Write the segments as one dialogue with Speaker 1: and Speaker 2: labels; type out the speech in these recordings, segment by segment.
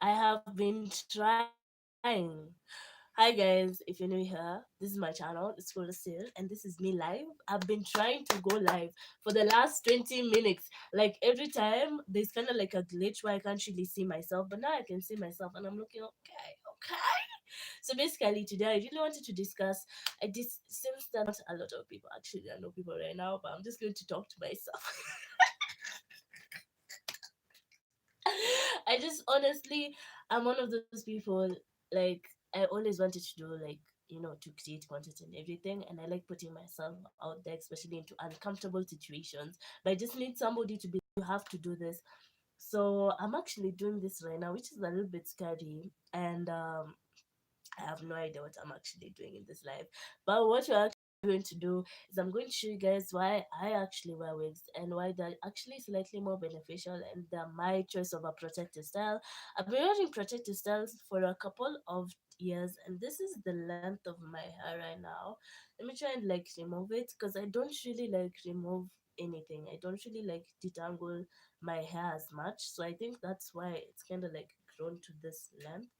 Speaker 1: I have been trying. Hi guys, if you're new here, this is my channel. It's called Sil, and this is me live. I've been trying to go live for the last 20 minutes. Like every time, there's kind of like a glitch where I can't really see myself, but now I can see myself, and I'm looking okay, okay. So basically, today I really wanted to discuss. This seems that not a lot of people actually, I know people right now, but I'm just going to talk to myself. I just honestly, I'm one of those people. Like I always wanted to do like to create content and everything, and I like putting myself out there, especially into uncomfortable situations. But I just need somebody to be. You have to do this. So I'm actually doing this right now, which is a little bit scary, and I have no idea what I'm actually doing in this life. But what we're actually going to do is I'm going to show you guys why I actually wear wigs and why they're actually slightly more beneficial and they're my choice of a protective style. I've been wearing protective styles for a couple of years, and this is the length of my hair right now. Let me try and like remove it because I don't really like remove anything. I don't really like detangle my hair as much. So I think that's why it's kind of like grown to this length.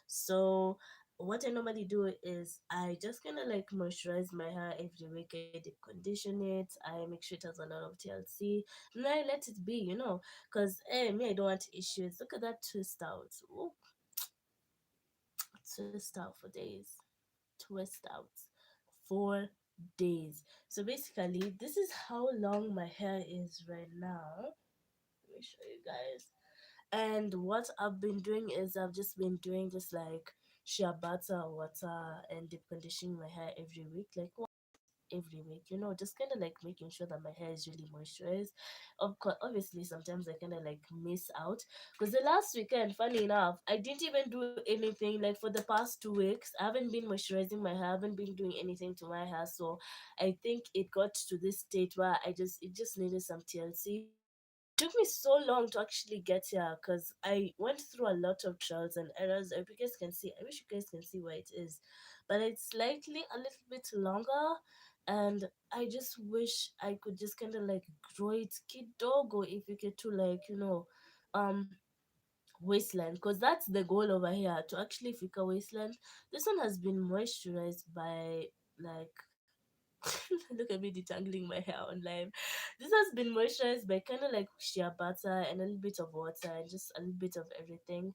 Speaker 1: So what I normally do is I just kind of like moisturize my hair every week. I deep condition it. I make sure it has a lot of TLC. And I let it be, because me, I don't want issues. Look at that twist out. Ooh, twist out for days. Twist out for days. So basically, this is how long my hair is right now. Let me show you guys. And what I've been doing is I've just been doing just like shea butter, water, and deep conditioning my hair every week, like every week, just kind of like making sure that my hair is really moisturized. Of course, obviously, sometimes I kind of like miss out because the last weekend, funny enough, I didn't even do anything. Like for the past 2 weeks, I haven't been moisturizing my hair, I haven't been doing anything to my hair. So I think it got to this state where it just needed some TLC. Took me so long to actually get here because I went through a lot of trials and errors. If you guys can see, I wish you guys can see where it is, but it's slightly a little bit longer, and I just wish I could just kind of like grow it kidogo if you get to like um waistline, because that's the goal over here, to actually figure waistline. This one has been moisturized by like look at me detangling my hair on live. This has been moisturized by kind of like shea butter and a little bit of water and just a little bit of everything.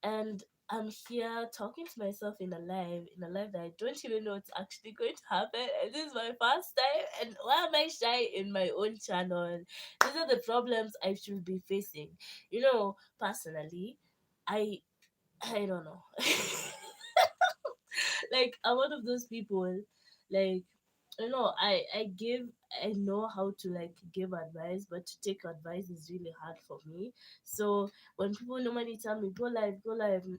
Speaker 1: And I'm here talking to myself in a live that I don't even know what's actually going to happen. And this is my first time. And why am I shy in my own channel? These are the problems I should be facing. Personally, I I don't know. Like I'm one of those people, like I know how to like give advice, but to take advice is really hard for me. So when people normally tell me go live,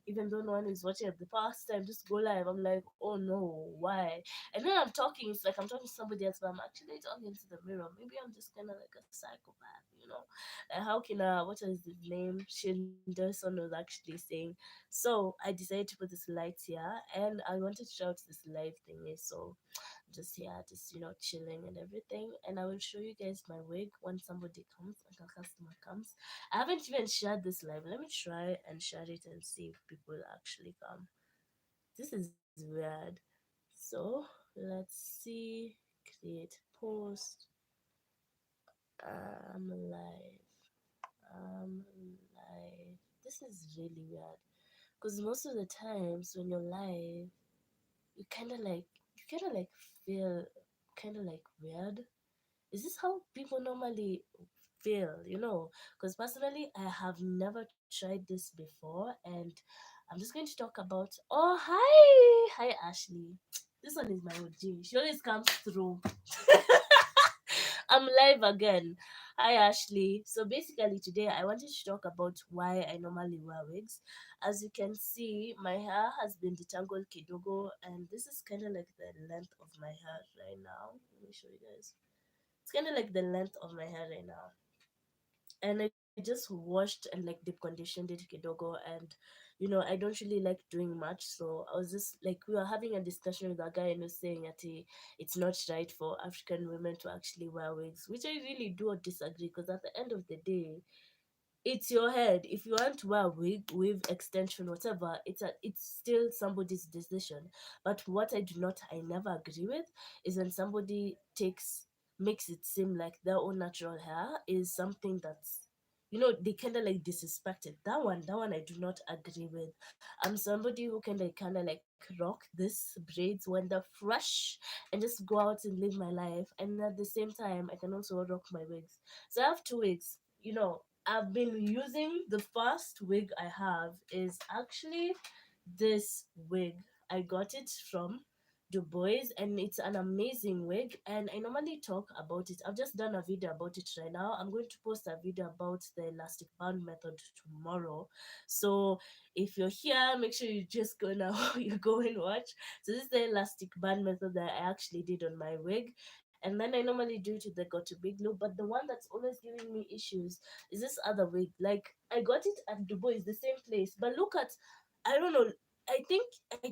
Speaker 1: even though no one is watching at the past time, just go live, I'm like, oh no, why? And then I'm talking, it's like I'm talking to somebody else, but I'm actually talking to the mirror. Maybe I'm just kind of like a psychopath. Like how can what is the name Shinderson was actually saying. So I decided to put this light here, and I wanted to show out this live thingy. So just here, just chilling and everything. And I will show you guys my wig when somebody comes, like a customer comes. I haven't even shared this live. Let me try and share it and see if people actually come. This is weird. So let's see. Create post. Live. Live. This is really weird. Because most of the times when you're live, you kind of like feel kind of like weird. Is this how people normally feel? Because personally, I have never tried this before, and I'm just going to talk about. Oh, hi, Ashley. This one is my OG. She always comes through. I'm live again. Hi Ashley. So basically today I wanted to talk about why I normally wear wigs. As you can see, my hair has been detangled kidogo, and this is kind of like the length of my hair right now. Let me show you guys. It's kind of like the length of my hair right now. And I just washed and like deep conditioned it kidogo, and I don't really like doing much. So I was just like, we were having a discussion with a guy and was saying that it's not right for African women to actually wear wigs, which I really do disagree, because at the end of the day, it's your head. If you want to wear a wig, wave extension, whatever, it's still somebody's decision. But what I never agree with is when somebody takes makes it seem like their own natural hair is something that's, they kind of like disrespect it. That one I do not agree with. I'm somebody who kind of like rock this braids when they're fresh and just go out and live my life, and at the same time I can also rock my wigs. So I have two wigs. I've been using, the first wig I have is actually this wig. I got it from Du Bois, and it's an amazing wig. And I normally talk about it. I've just done a video about it right now. I'm going to post a video about the elastic band method tomorrow. So if you're here, make sure you just go now. You go and watch. So this is the elastic band method that I actually did on my wig. And then I normally do it with the Got to Big Glue. But the one that's always giving me issues is this other wig. Like, I got it at Du Bois, the same place. But look at, I don't know. I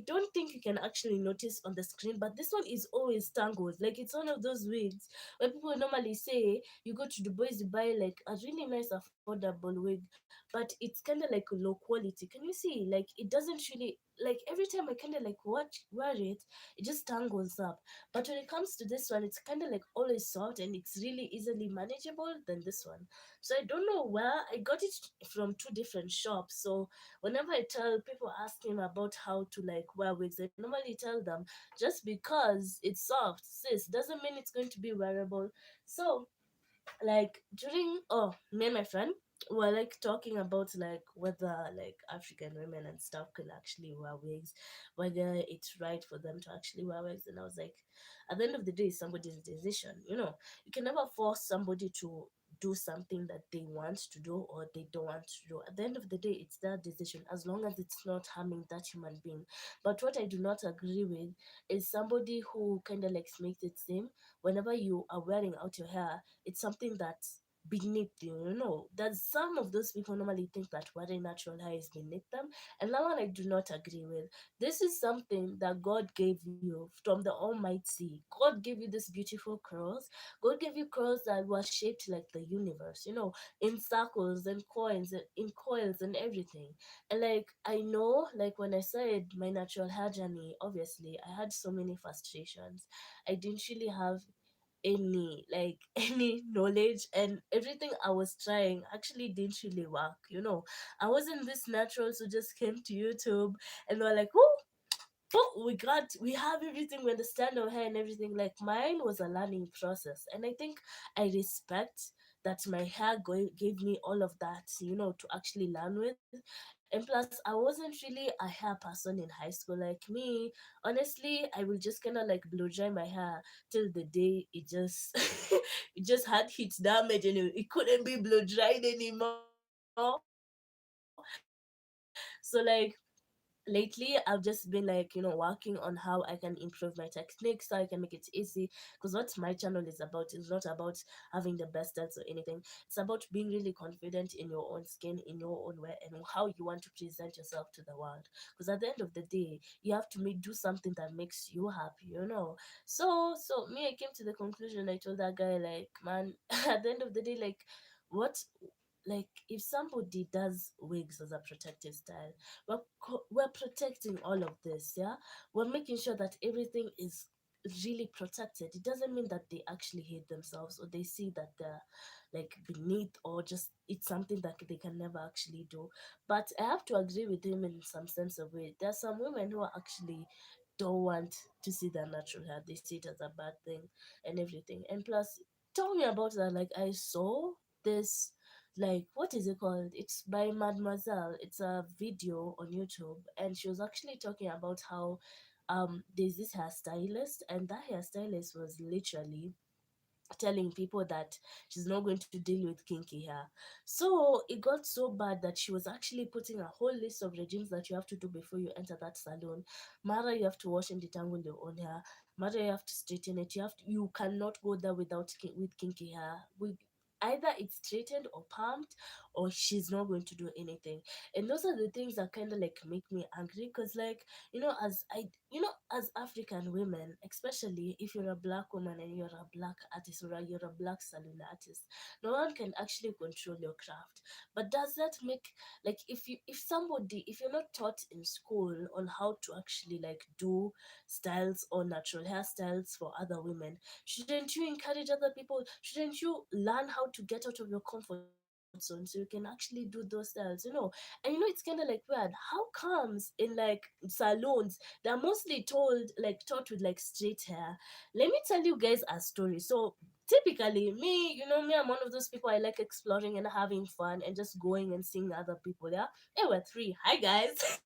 Speaker 1: don't think you can actually notice on the screen, but this one is always tangled. Like, it's one of those wigs where people normally say you go to Du Bois, you buy like a really nice affordable wig, but it's kind of like low quality. Can you see? Like, it doesn't really, like, every time I kind of like wear it, it just tangles up. But when it comes to this one, it's kind of like always soft and it's really easily manageable than this one. So I don't know where I got it from, two different shops. So whenever I tell people, asking about how to like wear wigs, I normally tell them, just because it's soft, sis, doesn't mean it's going to be wearable. So, like, during, me and my friend were like talking about like whether like African women and stuff can actually wear wigs, whether it's right for them to actually wear wigs. And I was like, at the end of the day, it's somebody's decision. You can never force somebody to do something that they want to do or they don't want to do. At the end of the day, it's their decision, as long as it's not harming that human being. But what I do not agree with is somebody who kind of like makes it seem whenever you are wearing out your hair, it's something that's beneath you. That some of those people normally think that wearing natural hair is beneath them, and that one I do not agree with. This is something that God gave you from the Almighty. God gave you this beautiful curls. God gave you curls that were shaped like the universe, in circles and coins and in coils and everything. And like, I know, like, when I started my natural hair journey, obviously I had so many frustrations. I didn't really have any like any knowledge, and everything I was trying actually didn't really work. I wasn't this natural, so just came to YouTube and they were like, oh, we have everything, we understand our hair and everything. Like, mine was a learning process, and I think I respect that my hair gave me all of that, to actually learn with. And plus, I wasn't really a hair person in high school. Like me, honestly, I will just kind of like blow dry my hair till the day it just it just had heat damage and it couldn't be blow dried anymore. So like, lately I've just been like, working on how I can improve my technique so I can make it easy. Because what my channel is about is not about having the best stats or anything. It's about being really confident in your own skin, in your own way, and how you want to present yourself to the world. Because at the end of the day, you have to do something that makes you happy. So me, I came to the conclusion. I told that guy, like, man, at the end of the day, like, what like, if somebody does wigs as a protective style, we're protecting all of this. Yeah, we're making sure that everything is really protected. It doesn't mean that they actually hate themselves or they see that they're like beneath, or just it's something that they can never actually do. But I have to agree with him in some sense of way. There are some women who are actually don't want to see their natural hair. They see it as a bad thing and everything. And plus, tell me about that. Like, I saw this, like, what is it called? It's by Mademoiselle. It's a video on YouTube, and she was actually talking about how there's this hairstylist, and that hairstylist was literally telling people that she's not going to deal with kinky hair. So it got so bad that she was actually putting a whole list of regimes that you have to do before you enter that salon. Mara, you have to wash and detangle your own hair. Mara, you have to straighten it. You cannot go there without with kinky hair. either it's straightened or pumped, or she's not going to do anything. And those are the things that kind of like make me angry, because like, as African women, especially if you're a black woman and you're a black artist, or you're a black salon artist, no one can actually control your craft. But does that make, like, if you're not taught in school on how to actually like do styles or natural hairstyles for other women, shouldn't you encourage other people? Shouldn't you learn how to get out of your comfort zone so you can actually do those styles? And it's kind of like weird. How comes in like salons they're mostly taught with like straight hair? Let me tell you guys a story. So typically me, I'm one of those people. I like exploring and having fun and just going and seeing other people. Yeah, hey, we're three. Hi guys.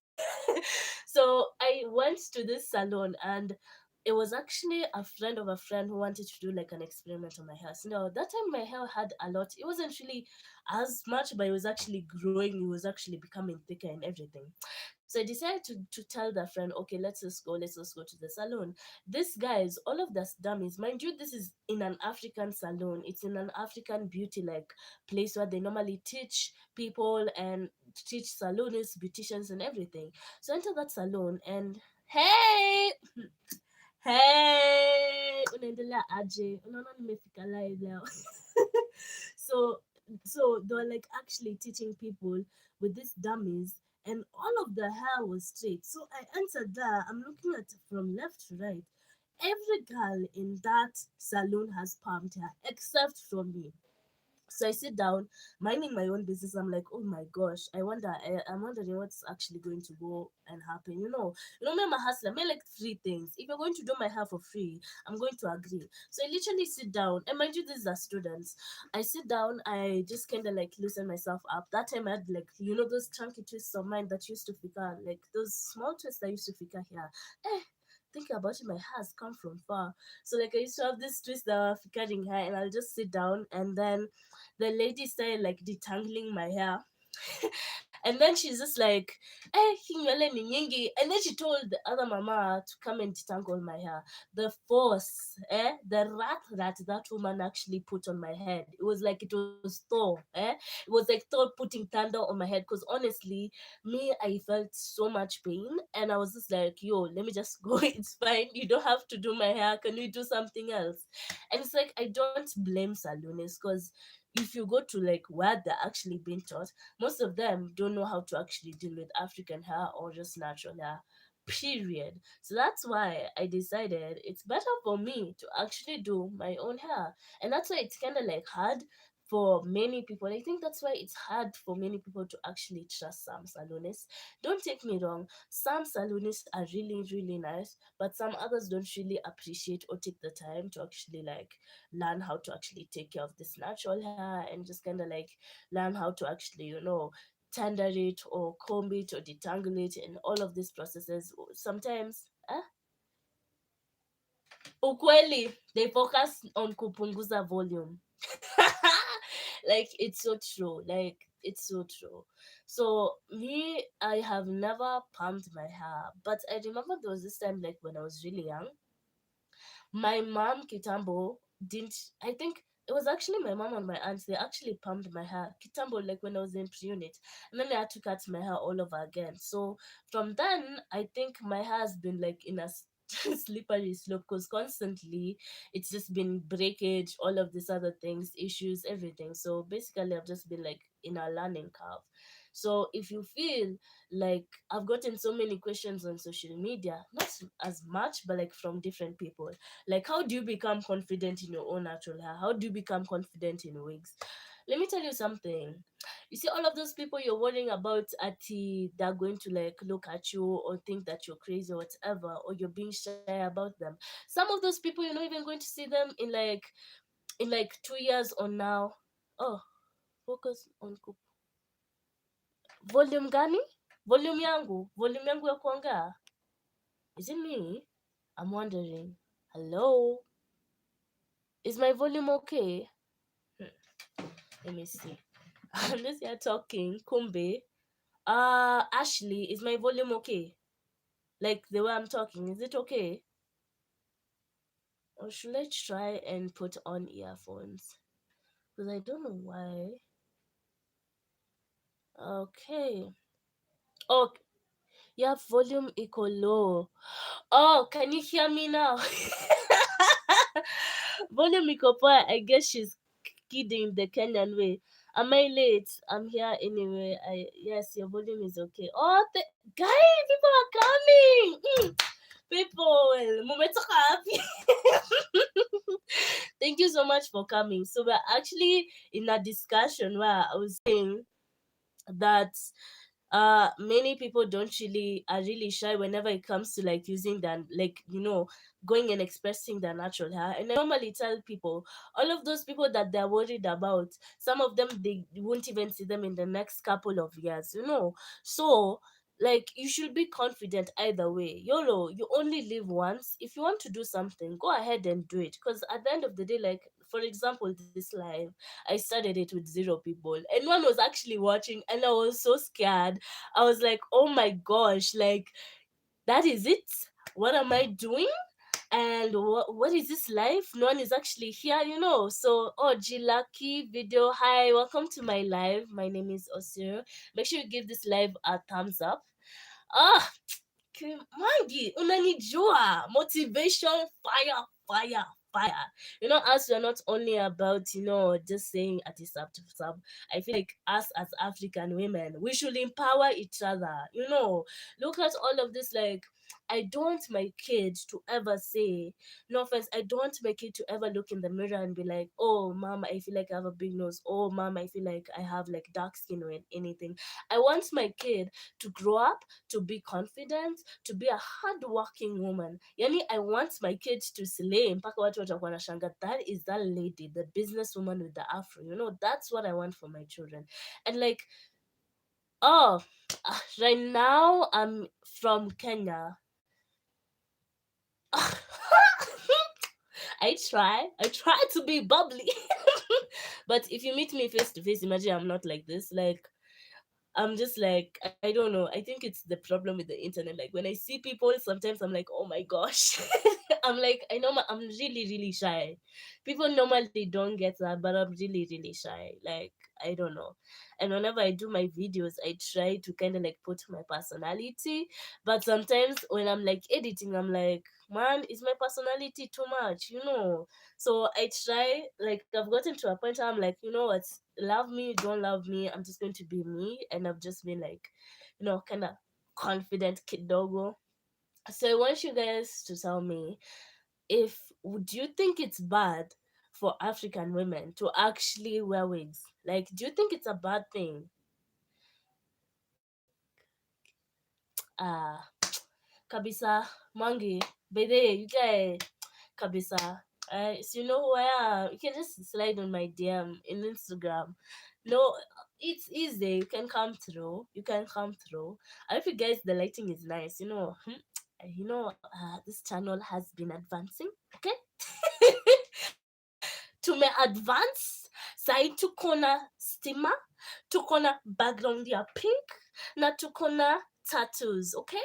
Speaker 1: So I went to this salon, and it was actually a friend of a friend who wanted to do like an experiment on my hair. So now that time my hair had a lot. It wasn't really as much, but it was actually growing. It was actually becoming thicker and everything. So I decided to tell that friend, okay, let's just go to the salon. This guys, all of this dummies, mind you, this is in an African salon. It's in an African beauty like place where they normally teach people and teach salonists, beauticians, and everything. So I enter that salon and hey, hey, unaendelea aje? Unaona nimefika live leo. so so they were like actually teaching people with these dummies, and all of the hair was straight. So I entered there. I'm looking at from left to right. Every girl in that salon has palmed hair except from me. So I sit down, minding my own business. I'm like, oh my gosh, I'm wondering what's actually going to go and happen. Me, I'm a hustler. Me, like three things. If you're going to do my hair for free, I'm going to agree. So I literally sit down, and mind you, these are students. I sit down, I just kind of like loosen myself up. That time I had like, those chunky twists of mine that used to fika, like those small twists that used to fika here. Eh, thinking about it, my hair has come from far. So like I used to have this twist that were fikaring hair, and I'll just sit down, and then the lady started like detangling my hair. And then she's just like, hii nywele ni nyingi. And then she told the other mama to come and detangle my hair. The force, the wrath that that woman actually put on my head, it was like it was Thor, it was like Thor putting thunder on my head. Because honestly, me, I felt so much pain, and I was just like, yo, let me just go. It's fine, you don't have to do my hair, can we do something else? And it's like, I don't blame salonists, because if you go to like where they're actually being taught, most of them don't know how to actually deal with African hair or just natural hair. Period. So that's why I decided it's better for me to actually do my own hair. And that's why it's kind of like hard for many people. I think that's why it's hard for many people to actually trust some salonists. Don't take me wrong, some salonists are really, really nice, but some others don't really appreciate or take the time to actually like learn how to actually take care of this natural hair, and just kind of like learn how to actually tender it or comb it or detangle it, and all of these processes. Sometimes ukweli they focus on kupunguza volume. Like it's so true, like it's so true. So me, I have never pumped my hair, but I remember there was this time like when I was really young. My mom Kitambo didn't, I think it was actually my mom and my aunt, they actually pumped my hair Kitambo, like when I was in pre-unit, and then I had to cut my hair all over again. So from then I think my hair has been like in a slippery slope, because constantly it's just been breakage, all of these other things, issues, everything. So basically I've just been like in a learning curve. So if you feel like, I've gotten so many questions on social media, not as much, but like from different people, like, how do you become confident in your own natural hair? How do you become confident in wigs? Let me tell you something. You see, all of those people you're worrying about, they're going to like look at you or think that you're crazy or whatever, or you're being shy about them. Some of those people, you're not even going to see them in like 2 years or now. Oh, focus on volume gani? Volume yangu ya kuongea. Is it me? I'm wondering. Hello? Is my volume okay? Let me see. I'm just here talking. Kumbe. Ashley, is my volume okay? Like the way I'm talking, is it okay? Or should I try and put on earphones? because I don't know why. Okay. Oh, yeah, volume equal low. Oh, can you hear me now? Volume equal poor. I guess she's kidding the Kenyan way. Am I late? I'm here anyway. Yes, your volume is okay. Oh, guys, people are coming. People, mometoka happy. Thank you so much for coming. So we're actually in a discussion where I was saying that many people don't really are really shy whenever it comes to like using their, like, going and expressing their natural hair. And I normally tell people, all of those people that they're worried about, some of them, they won't even see them in the next couple of years. So like, you should be confident either way. YOLO, you only live once. If you want to do something, go ahead and do it, because at the end of the day, like, for example, this live, I started it with 0 people, and one was actually watching, and I was so scared. I was like, oh my gosh, like, that is it? What am I doing? And what is this life? No one is actually here. So, oh, G Lucky video, hi, welcome to my live. My name is Osir. Make sure you give this live a thumbs up. Ah, Mangi, unanijua, motivation, fire, fire, fire. Us, we're not only about, just saying at sub to sub. I feel like us as African women, we should empower each other. Look at all of this, like, I don't want my kid to ever say, no offense, I don't want my kid to ever look in the mirror and be like, oh, mom, I feel like I have a big nose. Oh, mom, I feel like I have like dark skin or anything. I want my kid to grow up, to be confident, to be a hardworking woman. Yani, I want my kids to slay mpaka watu watakuwa wanashangaa, that is that lady, the businesswoman with the afro. That's what I want for my children. And like, oh, right now I'm from Kenya. I try to be bubbly. But if you meet me face to face, imagine I'm not like this. Like, I'm just like, I don't know. I think it's the problem with the internet. Like, when I see people, sometimes I'm like, oh my gosh. I'm like, I'm really, really shy. People normally don't get that, but I'm really, really shy. Like, I don't know. And whenever I do my videos, I try to kind of like put my personality. But sometimes when I'm like editing, I'm like, man, is my personality too much? So I try, like, I've gotten to a point where I'm like, you know what, love me, don't love me, I'm just going to be me. And I've just been like, kind of confident kid doggo. So I want you guys to tell me, if would you think it's bad for African women to actually wear wigs? Like, do you think it's a bad thing? Ah, kabisa, Mangi, Bede, you guys, kabisa. So you know who I am. You can just slide on my DM in Instagram. No, it's easy. You can come through. You can come through. I hope you guys, the lighting is nice. This channel has been advancing. Okay. Tumeadvance sai, tuko na stima, tuko na background ya pink, na tuko na tattoos. Okay.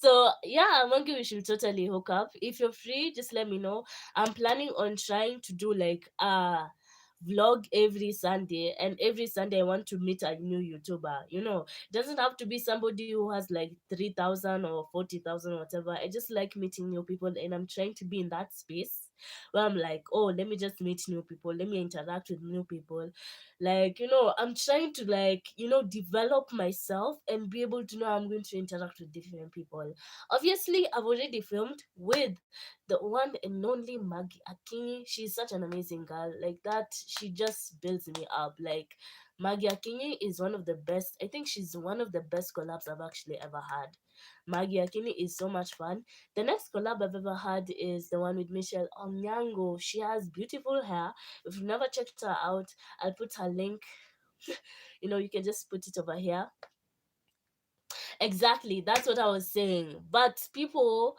Speaker 1: So yeah, Monkey, we should totally hook up. If you're free, just let me know. I'm planning on trying to do like vlog every Sunday, and every Sunday I want to meet a new YouTuber. It doesn't have to be somebody who has like 3,000 or 40,000 or whatever. I just like meeting new people, and I'm trying to be in that space where I'm like, oh, let me just meet new people, let me interact with new people. Like, I'm trying to, like, develop myself and be able to know I'm going to interact with different people. Obviously, I've already filmed with the one and only Maggie Akinyi. She's such an amazing girl. Like that, she just builds me up. Like, Maggie Akinyi is one of the best. I think she's one of the best collabs I've actually ever had. Maggie Akinyi is so much fun. The next collab I've ever had is the one with Michelle Onyango. She has beautiful hair. If you've never checked her out, I'll put her link. You can just put it over here. Exactly, that's what I was saying. But people,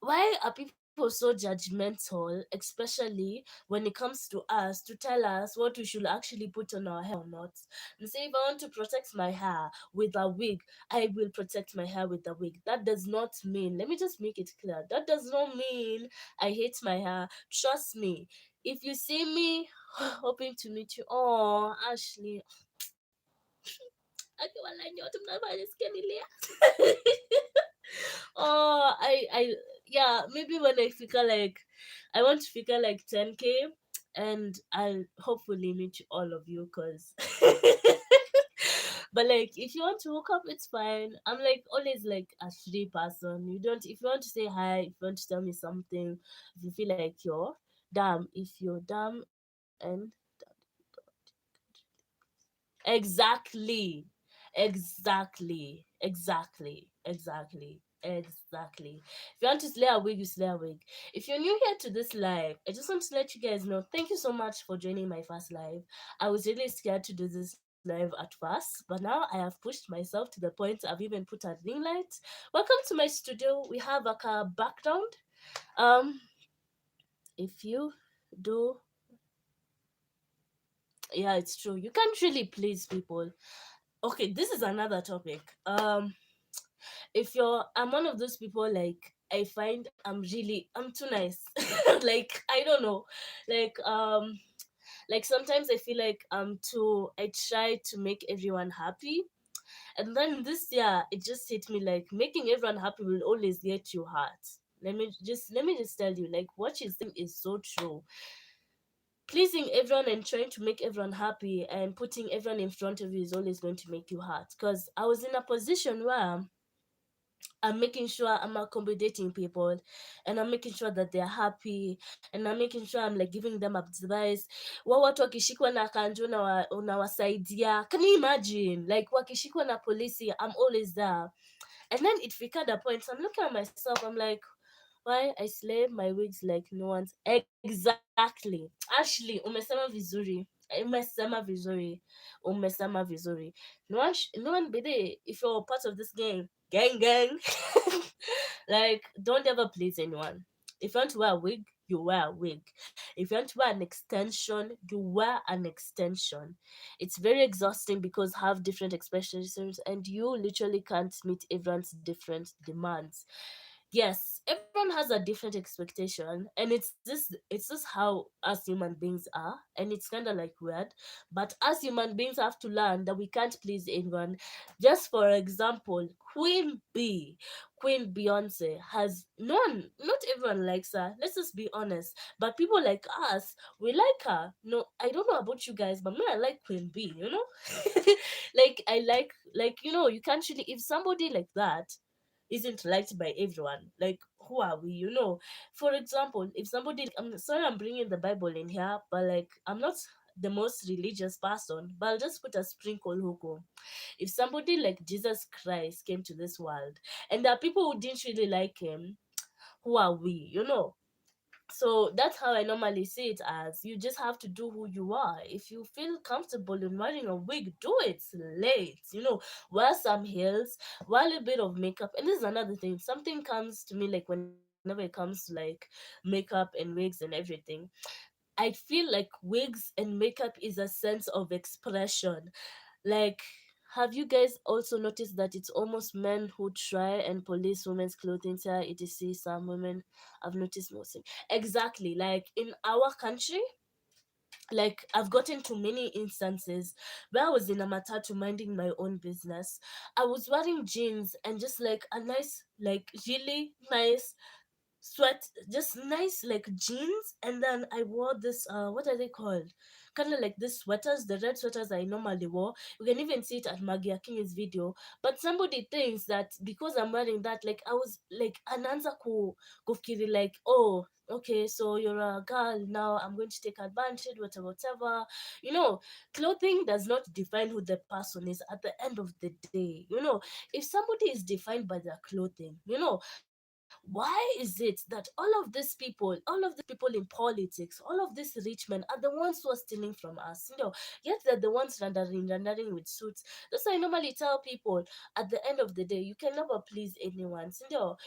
Speaker 1: why are people so judgmental, especially when it comes to us, to tell us what we should actually put on our hair or not? And say, if I want to protect my hair with a wig, I will protect my hair with a wig. That does not mean, let me just make it clear, that does not mean I hate my hair. Trust me, if you see me hoping to meet you. Oh, Ashley. Akiwala nyote mnafanya sikia. Oh, I yeah, maybe when I figure like I want to figure like 10K, and I'll hopefully meet all of you, cause but like if you want to hook up, it's fine. I'm like always like a free person. You don't if you want to say hi, if you want to tell me something, if you feel like you're dumb, if you're dumb and exactly. Exactly. If you want to slay a wig, you slay a wig. If you're new here to this live, I just want to let you guys know, thank you so much for joining my first live. I was really scared to do this live at first, but now I have pushed myself to the point I've even put a ring light. Welcome to my studio. We have a background. Um, if you do, yeah, it's true. You can't really please people. Okay, this is another topic. If you're I'm one of those people, like I find I'm too nice. Like I don't know. Like like sometimes I feel like I try to make everyone happy. And then this year it just hit me like making everyone happy will always get you hurt. Let me just tell you, like what she's saying is so true. Pleasing everyone and trying to make everyone happy and putting everyone in front of you is always going to make you hurt. Because I was in a position where I'm making sure I'm accommodating people, and I'm making sure that they're happy, and I'm making sure I'm like giving them advice. Watu wakishikwa na kanjo unawasaidia. Can you imagine? Like wakishikwa na polisi, I'm always there. And then it got a point. So I'm looking at myself, I'm like, why I slay my wigs like no one's exactly. Ashley, umesema vizuri. Umesema vizuri. No one be there. If you're part of this gang. Like, don't ever please anyone. If you want to wear a wig, you wear a wig. If you want to wear an extension, you wear an extension. It's very exhausting because have different expectations, and you literally can't meet everyone's different demands. Yes, everyone has a different expectation, and it's just how us human beings are, and it's kind of like weird. But us human beings have to learn that we can't please anyone. Just for example, Queen Beyonce has not everyone likes her. Let's just be honest. But people like us, we like her. No, I don't know about you guys, but me, I like Queen B. Like I like you can't really, if somebody like that isn't liked by everyone, like who are we? For example, if somebody, I'm sorry I'm bringing the Bible in here, but like I'm not the most religious person, but I'll just put a sprinkle huko. If somebody like Jesus Christ came to this world and there are people who didn't really like him, who are we? So that's how I normally see it, as you just have to do who you are. If you feel comfortable in wearing a wig, do it. Late, wear some heels, wear a little bit of makeup. And this is another thing. Something comes to me like whenever it comes to like makeup and wigs and everything. I feel like wigs and makeup is a sense of expression. Like, have you guys also noticed that it's almost men who try and police women's clothing style, etc? Some women I've noticed mostly. Exactly. Like in our country, like I've gotten to many instances where I was in a matatu minding my own business. I was wearing jeans and just like a nice, like really nice sweat, just nice like jeans, and then I wore this what are they called, kind of like this sweaters, the red sweaters I normally wore. You can even see it at Maggie King's video. But somebody thinks that because I'm wearing that, like I was like ananza kufikiri like, oh okay, so you're a girl now, I'm going to take advantage, whatever. you know Clothing does not define who the person is at the end of the day. If somebody is defined by their clothing, why is it that all of these people in politics, all of these rich men are the ones who are stealing from us? Yet they're the ones rendering with suits. That's why I normally tell people, at the end of the day, you can never please anyone.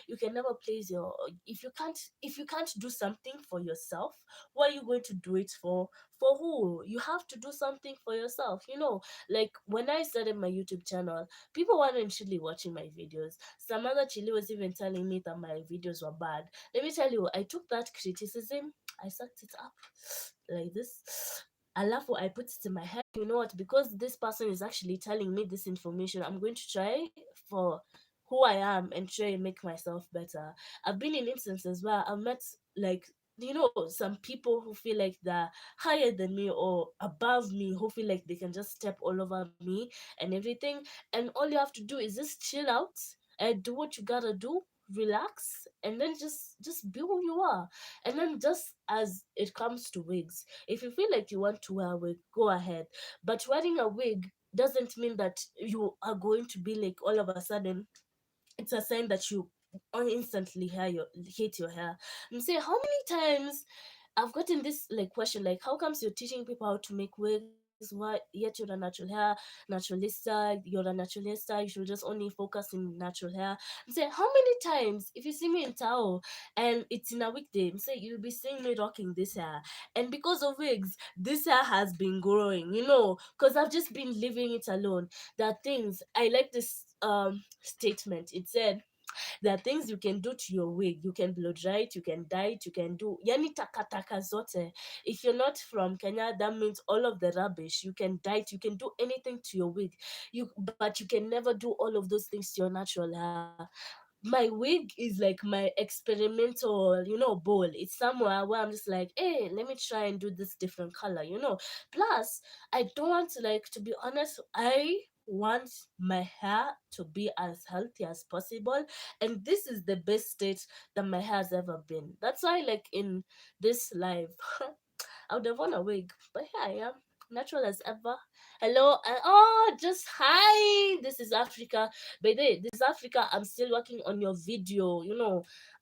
Speaker 1: You can never please your, if you can't do something for yourself, what are you going to do it for? For who? You have to do something for yourself. Like when I started my YouTube channel, people weren't really watching my videos. Some other chili was even telling me that my videos were bad. Let me tell you, I took that criticism, I sucked it up like this. alafu I put it in my head, you know what, because this person is actually telling me this information, I'm going to try for who I am and try and make myself better. I've been in instances where I've met, like, some people who feel like they're higher than me or above me, who feel like they can just step all over me and everything, and all you have to do is just chill out and do what you gotta do, relax, and then just be who you are. And then, just as it comes to wigs, if you feel like you want to wear a wig, go ahead. But wearing a wig doesn't mean that you are going to be like, all of a sudden, it's a sign that you instantly hate your hair. And say, how many times I've gotten this like question, like, how comes you're teaching people how to make wigs? What, yet you're a natural hair naturalista? You're a naturalista. You should just only focus in natural hair. And say, how many times, if you see me in towel and it's in a weekday, say you'll be seeing me rocking this hair, and because of wigs, this hair has been growing. Because I've just been leaving it alone. There are things I like. This statement, it said, there are things you can do to your wig. You can blow dry it, you can dye it, you can do yani takataka zote. If you're not from Kenya, that means all of the rubbish. You can dye it, you can do anything to your wig. But you can never do all of those things to your natural hair. My wig is like my experimental, bowl. It's somewhere where I'm just like, hey, let me try and do this different color. Plus, I don't want to, like, to be honest, I want my hair to be as healthy as possible, and this is the best state that my hair has ever been. That's why, like, in this life, I would have worn a wig, but here I am, natural as ever. Hello, and just hi. This is Africa. By the way, this is Africa. I'm still working on your video.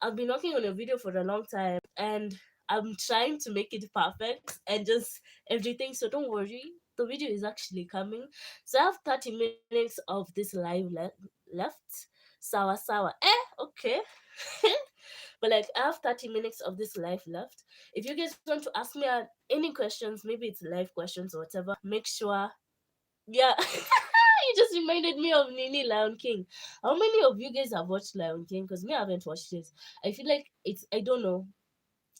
Speaker 1: I've been working on your video for a long time, and I'm trying to make it perfect and just everything. So don't worry, the video is actually coming. So I have 30 minutes of this live left. Sawa sawa. Okay. But like, I have 30 minutes of this live left. If you guys want to ask me any questions, maybe it's live questions or whatever, make sure. Yeah. You just reminded me of Nini Lion King. How many of you guys have watched Lion King? Because me, I haven't watched it. I feel like I don't know.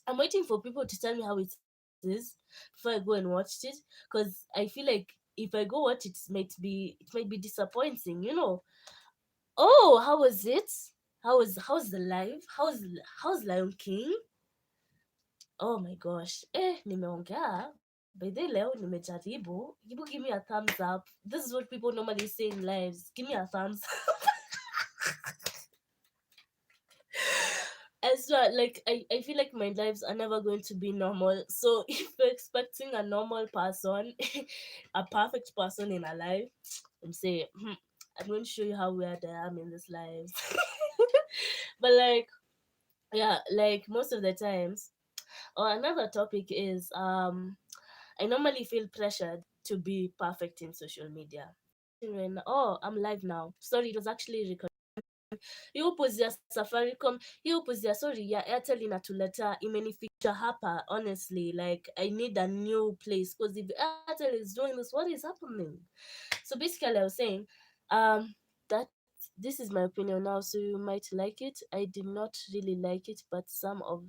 Speaker 1: I'm waiting for people to tell me how it is before I go and watch it. Because I feel like if I go watch it, it might be disappointing. Oh, how was it? How's the live? How's Lion King? Oh my gosh. Nimeongea. By the leo nimejaribu. You give me a thumbs up. This is what people normally say in lives. Give me a thumbs. As well, like, I feel like my lives are never going to be normal. So if you're expecting a normal person, a perfect person in a life, I'm saying, I'm going to show you how weird I am in this life. But like, yeah, like most of the times. Or another topic is, I normally feel pressured to be perfect in social media. Oh, I'm live now. Sorry, it was actually recording. Hiyo pozi ya Safaricom, hiyo pozi ya, sorry, ya Airtel inatuleta imenificha hapa. Honestly, like, I need a new place, because if Airtel is doing this, what is happening? So basically, I was saying, that this is my opinion now, so you might like it. I did not really like it, but some of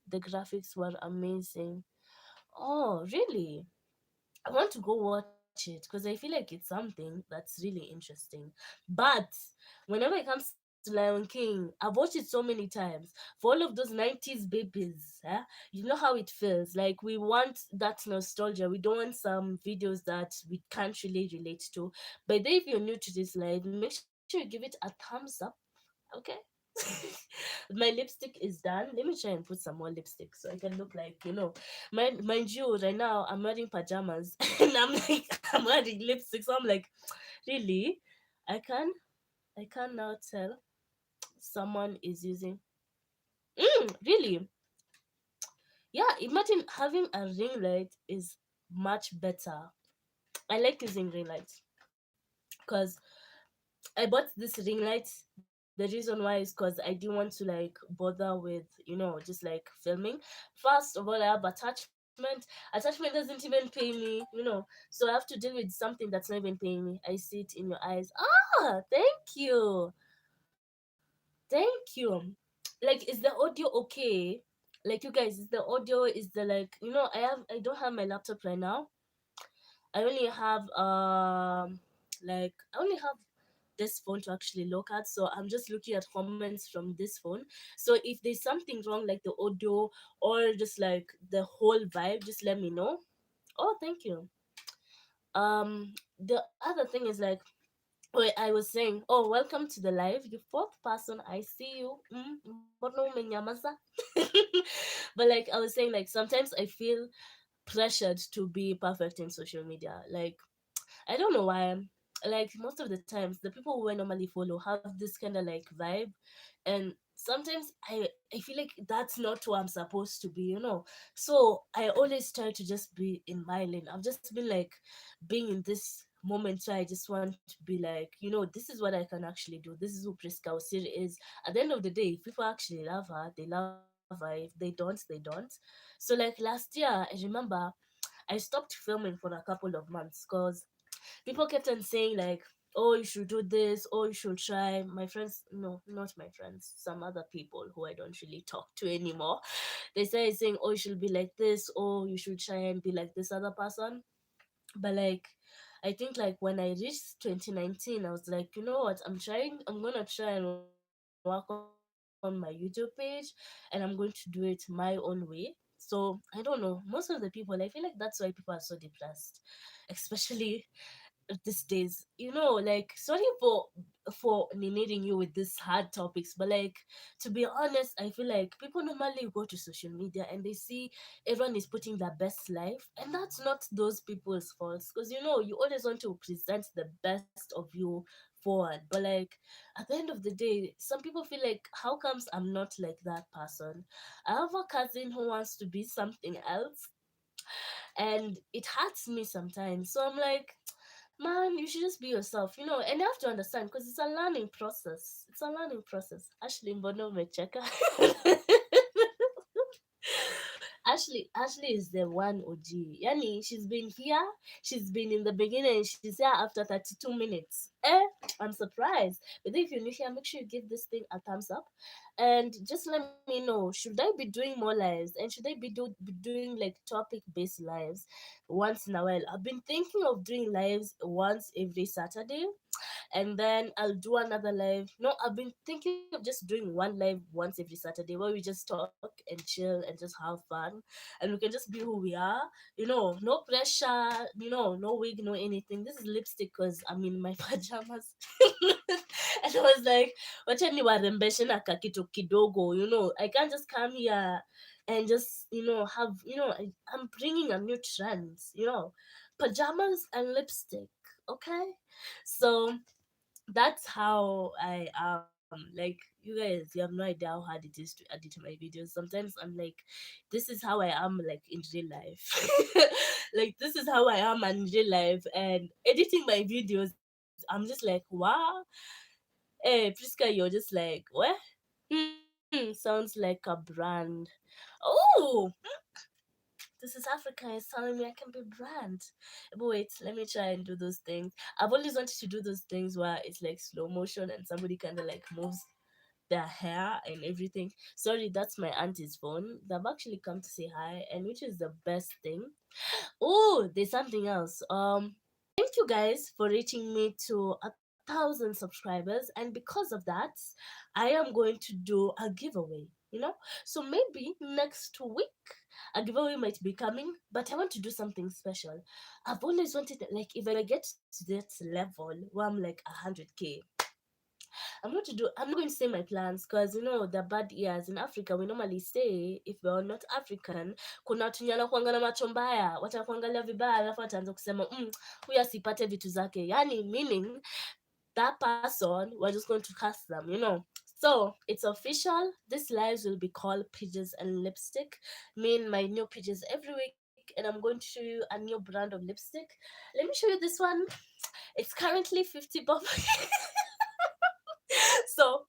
Speaker 1: the graphics were amazing. Oh, really? I want to go watch it because I feel like it's something that's really interesting. But whenever it comes to Lion King, I've watched it so many times. For all of those 90s babies, you know how it feels. Like, we want that nostalgia. We don't want some videos that we can't really relate to. But then, if you're new to this live, make sure you give it a thumbs up. Okay? My lipstick is done. Let me try and put some more lipstick so I can look like, mind you, right now I'm wearing pajamas and I'm like, I'm wearing lipstick. So I'm like, really? I can I can now tell someone is using. Really? Yeah, imagine having a ring light is much better. I like using ring lights because I bought this ring light. The reason why is because I didn't want to like bother with, just like filming. First of all, I have attachment. Attachment doesn't even pay me. So I have to deal with something that's not even paying me. I see it in your eyes. Thank you. Thank you. Like, is the audio okay? Like, you guys, is the audio, is the, like, I don't have my laptop right now. I only have like I only have this phone to actually look at, so I'm just looking at comments from this phone. So if there's something wrong, like the audio or just like the whole vibe, just let me know. Oh, thank you. The other thing is like, wait, I was saying, oh, welcome to the live, you fourth person, I see you. Mbona umenyamaza? But like I was saying, like sometimes I feel pressured to be perfect in social media. Like I don't know why. Like most of the times, the people who I normally follow have this kind of like vibe, and sometimes I feel like that's not who I'm supposed to be, you know. So I always try to just be in my lane. I've just been like being in this moment where I just want to be like, you know, this is what I can actually do. This is who Priska Osiri is. At the end of the day, if people actually love her, they love her. If they don't, they don't. So like last year, I remember I stopped filming for a couple of months because people kept on saying like, oh, you should do this, oh, you should try. My friends, no, not my friends, some other people who I don't really talk to anymore, they started saying, oh, you should be like this, oh, you should try and be like this other person. But like I think like when I reached 2019, I was like, you know what, I'm gonna try and work on my YouTube page, and I'm going to do it my own way. So I don't know, most of the people, I feel like that's why people are so depressed, especially these days. You know, like sorry for needing you with these hard topics, but like to be honest, I feel like people normally go to social media and they see everyone is putting their best life, and that's not those people's faults, because you know you always want to present the best of you forward, but like at the end of the day, some people feel like, how comes I'm not like that person? I have a cousin who wants to be something else, and it hurts me sometimes. So I'm like, man, you should just be yourself, you know, and you have to understand because it's a learning process. It's a learning process. Ashley Mbono Mecheka. Ashley is the one OG. Yani, she's been here, she's been in the beginning, she's here after 32 minutes. I'm surprised. But if you're new here, make sure you give this thing a thumbs up. And just let me know, should I be doing more lives? And should I be doing like topic based lives once in a while? I've been thinking of doing lives once every Saturday, and then I'll do another live. No, I've been thinking of just doing one live once every Saturday where we just talk and chill and just have fun, and we can just be who we are. You know, no pressure. You know, no wig, no anything. This is lipstick because I'm in my pajamas, and I was like, "Wacha niwarembeshe na kakitu kidogo." You know, I can't just come here and just have I'm bringing a new trend. You know, pajamas and lipstick. Okay, so that's how I am. Like, you guys, you have no idea how hard it is to edit my videos. Sometimes I'm like, this is how I am like in real life. Like this is how I am in real life, and editing my videos, I'm just like, wow. Hey, Priska, you're just like, what? Sounds like a brand. Oh, this is Africa is telling me I can be brand. But wait, let me try and do those things. I've always wanted to do those things where it's like slow motion and somebody kind of like moves their hair and everything. Sorry, that's my auntie's phone. They've actually come to say hi, and which is the best thing. Oh, there's something else. Thank you guys for reaching me to 1,000 subscribers, and because of that, I am going to do a giveaway. You know, so maybe next week a giveaway might be coming, but I want to do something special. I've always wanted, like, if I get to that level where I'm like 100K, I'm not going to say my plans because you know the bad years in Africa we normally say if we're not African, kuna watu wenye wanakuanga na macho mbaya, watakuangalia vibaya alafu wataanza kusema huyu asipate vitu zake. Yani meaning that person, we're just going to cast them, you know. So it's official. These lives will be called Pages and Lipstick. Me and my new pages every week, and I'm going to show you a new brand of lipstick. Let me show you this one. It's currently 50 bob. So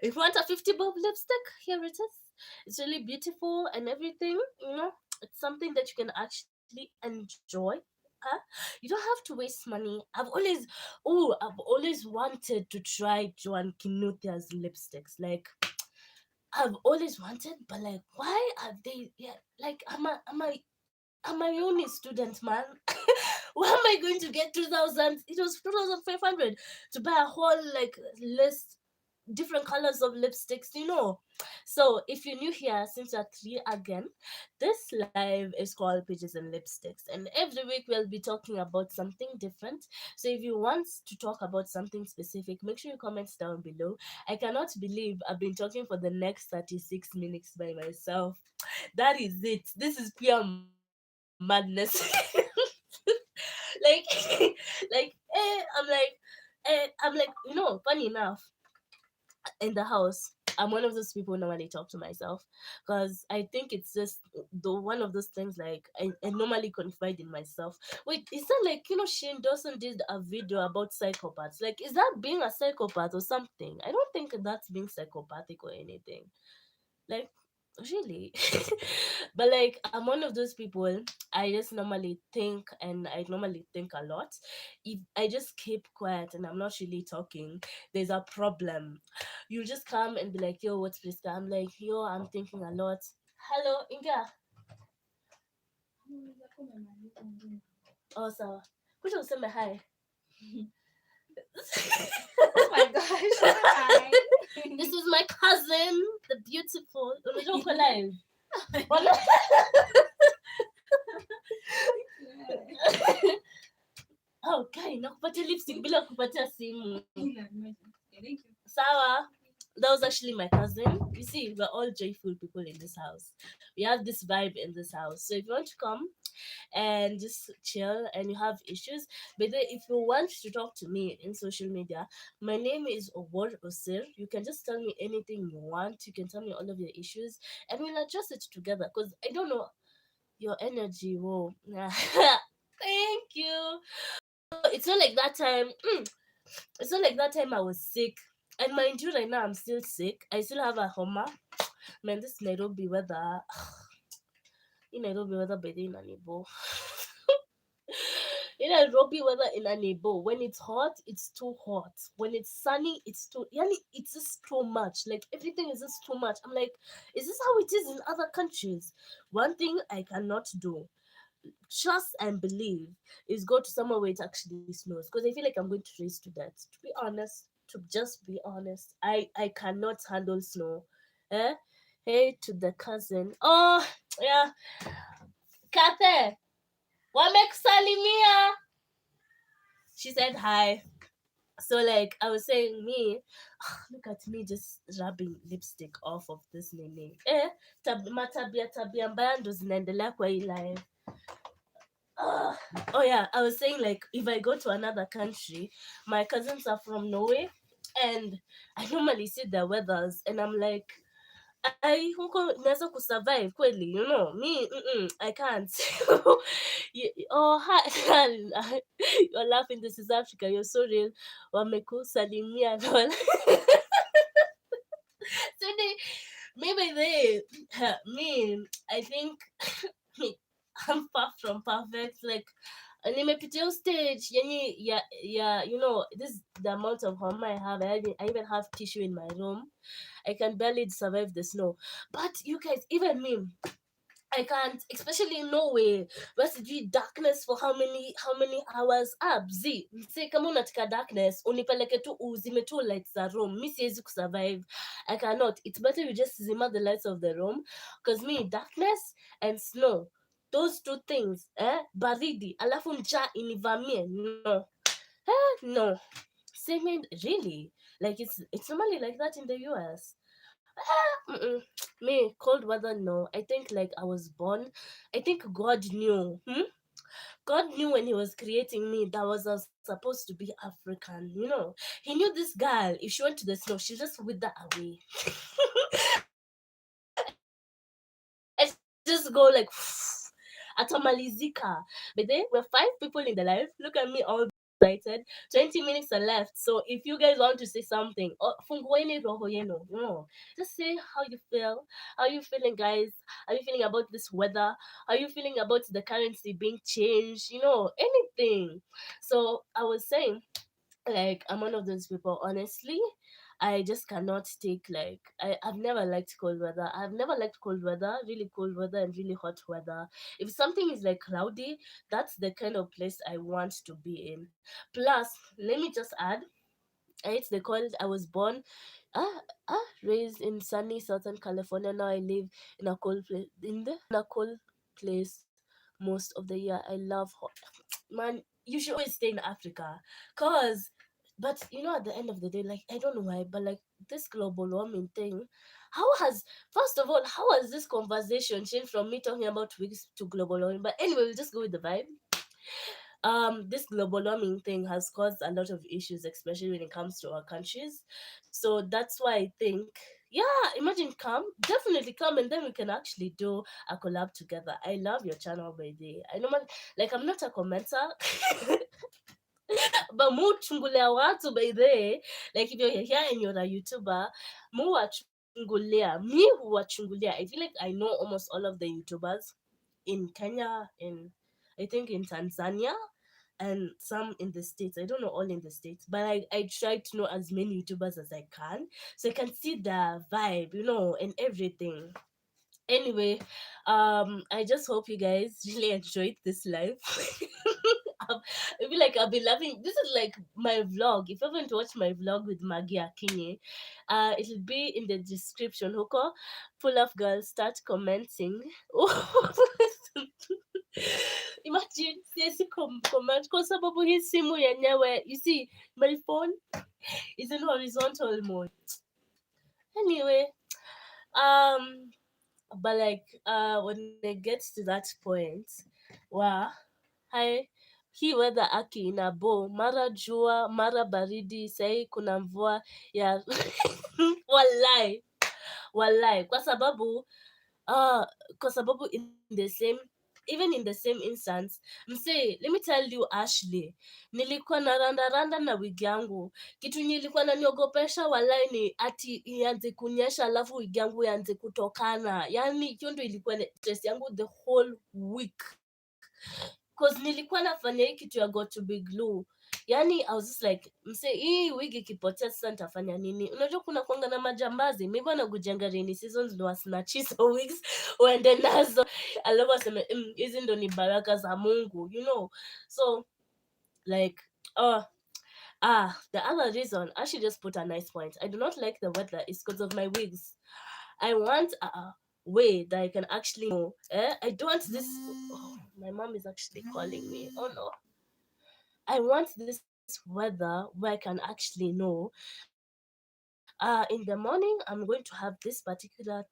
Speaker 1: if you want a 50 bob lipstick, here it is. It's really beautiful and everything, you know. It's something that you can actually enjoy. Huh? You don't have to waste money. I've always wanted to try Joan Kinutia's lipsticks. Like I've always wanted, but like why are they? Yeah, like I'm a uni student, man. Where am I going to get 2,000? It was 2,500 to buy a whole like list, different colors of lipsticks. So if you're new here, since you're three again, this live is called Pages and Lipsticks, and every week we'll be talking about something different. So if you want to talk about something specific, make sure you comment down below. I cannot believe I've been talking for the next 36 minutes by myself. That is it. This is pure madness. like I'm like, funny enough, in the house, I'm one of those people who normally talk to myself, because I think it's just the one of those things, like I normally confide in myself. Wait, is that like, Shane Dawson did a video about psychopaths? Like, is that being a psychopath or something? I don't think that's being psychopathic or anything. Like, really. But like, I'm one of those people, I just normally think, and I normally think a lot. If I just keep quiet and I'm not really talking, there's a problem. You just come and be like, yo, what's this? I'm like, yo, I'm thinking a lot. Hello, Inga. Oh, so kuja useme hi.
Speaker 2: Oh my gosh. Hi.
Speaker 1: This is my cousin, the beautiful. Unajua uko live. Oh, guy, nakupatia lipstick bila kupatia simu. Sawa. That was actually my cousin. You see, we're all joyful people in this house. We have this vibe in this house. So if you want to come and just chill and you have issues, but then if you want to talk to me in social media, my name is Owor Osir. You can just tell me anything you want. You can tell me all of your issues and we'll address it together. Because I don't know your energy. Whoa. Thank you. It's not like that time. It's not like that time I was sick. And mind you, right now I'm still sick. I still have a homa. Man, this Nairobi weather. In Nairobi weather, by the in Anibo. In Nairobi weather in Anibo. When it's hot, it's too hot. When it's sunny, it's too. Yani, it's just too much. Like everything is just too much. I'm like, is this how it is in other countries? One thing I cannot do, trust and believe, is go to somewhere where it actually snows, because I feel like I'm going to freeze to death. To be honest, to just be honest, I cannot handle snow. Eh? Hey to the cousin. Oh yeah, Kate, wamekusalimia. She said hi. So like I was saying, me, look at me just rubbing lipstick off of this nini. Matabia mbaya ndo zinaendelea kwa hii live. Oh yeah, I was saying, like, if I go to another country, my cousins are from Norway, and I normally see their weathers, and I'm like, I huko naweza kusurvive kweli, me, I can't. Oh hi, you're laughing. This is Africa. You're so real. Wamekusalimia. So maybe they, me, I think. I'm far from perfect. Like, nimepitia stage yani this the amount of home I have. I even have tissue in my room. I can barely survive the snow. But you guys, even me, I can't, especially in Norway. Basi sijui darkness for how many hours up. See, kama unatika darkness, unipeleke tu uzime tu lights za room. Mi siwezi kusurvive. I cannot. It's better you just zima the lights of the room. Because me, darkness and snow, those two things, baridi, alafu njaa inivamie, no. No. Same, really. Like, it's normally like that in the US. Me, cold weather, no. I think like I was born. I think God knew. God knew when He was creating me that was supposed to be African. He knew this girl. If she went to the snow, she'll just wither away. I just go like atamalizika. But then we're 5 people in the life. Look at me all excited. 20 minutes are left. So if you guys want to say something, fungueni roho yenu, just say how you feel. How are you feeling, guys? How are you feeling about this weather? How are you feeling about the currency being changed? Anything. So I was saying, like, I'm one of those people, honestly. I just cannot take, like, I've never liked cold weather. I've never liked cold weather, really cold weather and really hot weather. If something is like cloudy, that's the kind of place I want to be in. Plus, let me just add, it's the cold. I was born, ah, raised in sunny Southern California. Now I live in a cold place, in a cold place most of the year. I love hot. Man, you should always stay in Africa, cause, but at the end of the day, like, I don't know why, but like, this global warming thing, how has first of all, how has this conversation changed from me talking about wigs to global warming? But anyway, we'll just go with the vibe. This global warming thing has caused a lot of issues, especially when it comes to our countries. So that's why I think, yeah, imagine come, definitely come, and then we can actually do a collab together. I love your channel, by the way. I know, man, like, I'm not a commenter, but mu chungulia watu, by the way. Like, if you're here and you're a YouTuber, mu wachungulia, me wachungulia. I feel like I know almost all of the YouTubers in Kenya, in, I think, in Tanzania, and some in the States. I don't know all in the States, but I try to know as many YouTubers as I can, so I can see the vibe, and everything. Anyway, I just hope you guys really enjoyed this live. I feel like I'll be laughing. This is like my vlog. If you haven't watched my vlog with Maggie Akinye, it'll be in the description. Huko, full of girls, start commenting. Imagine siwezi comment kwa sababu hii simu yenyewe, you see, my phone is in horizontal mode. Anyway, um but like, when it gets to that point, wow, hai, hii weather aki inabo, mara jua mara baridi, sai kuna mvua ya walai, kwa sababu, uh kwa sababu, in the same, even in the same instance, msee, let me tell you, Ashley, nilikuwa na randa na wigi yangu. Kitu nilikuwa naniogopesha walai ni ati ianze kunyesha alafu wigi yangu ianze kutokana. Yani hiyo ndio ilikuwa stress yangu the whole week, cause nilikuwa nafanya hii kitu ya got to be glue. Yani I was just like, mse, hii wigi ikipotea sasa nitafanya nini? Unajua kuna kuanga na majambazi, maybe wanakujenga rainy seasons ndo wasnatch hizo wigs uende nazo, alafu waseme hizi ndo ni baraka za Mungu, so, like, the other reason, I should just put a nice point, I do not like the weather is because of my wigs. I want a way that I can actually know. I don't want this. Oh, my mom is actually calling me. Oh no. I want this weather where I can actually know. In the morning, I'm going to have this particular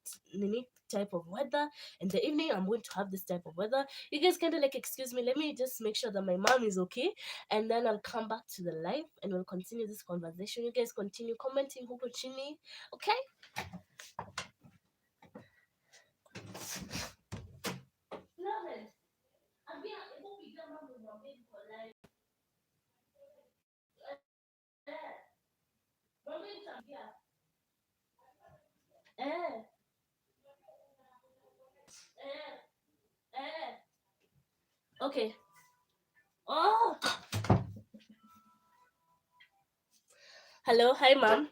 Speaker 1: type of weather. In the evening, I'm going to have this type of weather. You guys kind of like, excuse me, let me just make sure that my mom is okay, and then I'll come back to the live and we'll continue this conversation. You guys continue commenting huko chini, okay? Florence, ambia, hebu pigia mama umwambie niko live. Mwambie nitamwambia. Eh, eh, eh. Okay. Oh, hello, hi mom.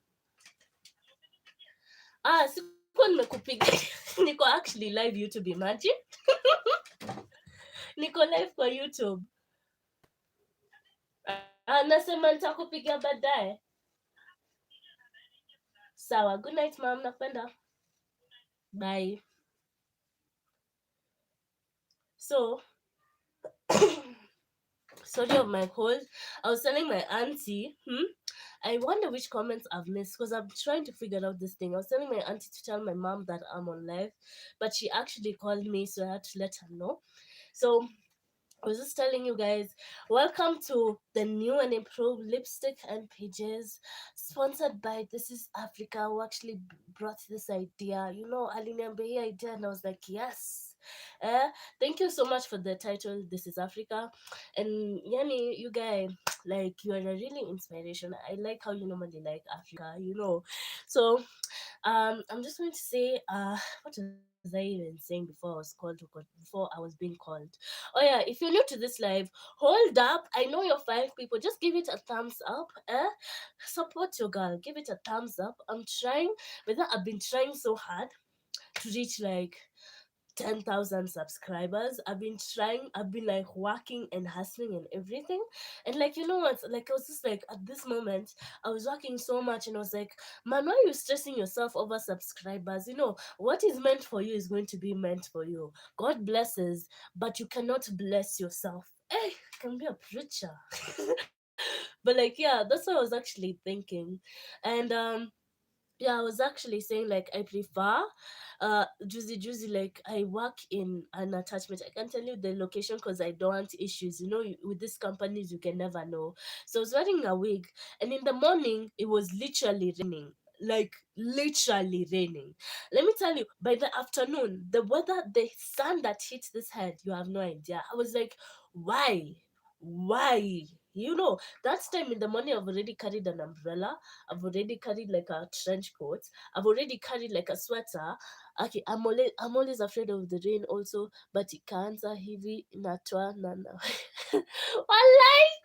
Speaker 1: Sikuwa nimekupigia. Niko actually live YouTube, imagine. Niko live kwa YouTube. Nasema nitakupigia baadaye. Sawa, good night mom, nakupenda. Bye. So, sorry of my cold. I was telling my auntie, I wonder which comments I've missed because I'm trying to figure out this thing. I was telling my auntie to tell my mom that I'm on live, but she actually called me, so I had to let her know. So I was just telling you guys, welcome to the new and improved lipstick and pages, sponsored by This Is Africa, who actually brought this idea. Aliniambia hii idea, and I was like, yes. Thank you so much for the title, This Is Africa. And yani, you guys, like, you are a really inspiration. I like how you normally like Africa, So I'm just going to say, what was I even saying before I was before I was being called? Oh yeah, if you're new to this live, hold up. I know you're five people. Just give it a thumbs up. Support your girl. Give it a thumbs up. I'm trying, but I've been trying so hard to reach like 10,000 subscribers. I've been trying, I've been like working and hustling and everything. And like, you know what? Like, I was just like, at this moment, I was working so much and I was like, man, why are you stressing yourself over subscribers? You know, what is meant for you is going to be meant for you. God blesses, but you cannot bless yourself. Hey, you can be a preacher. But like, yeah, that's what I was actually thinking. And yeah, I was actually saying like I prefer juicy like I work in an attachment. I can tell you the location because I don't want issues, you know. With these companies you can never know. So I was wearing a wig, and in the morning it was literally raining, like literally raining. Let me tell you, by the afternoon, the weather, the sun that hit this head, you have no idea. I was like, why, you know. That time in the morning I've already carried an umbrella, I've already carried like a trench coat, I've already carried like a sweater. Okay, I'm always afraid of the rain also, but ikaanza hivi natoa na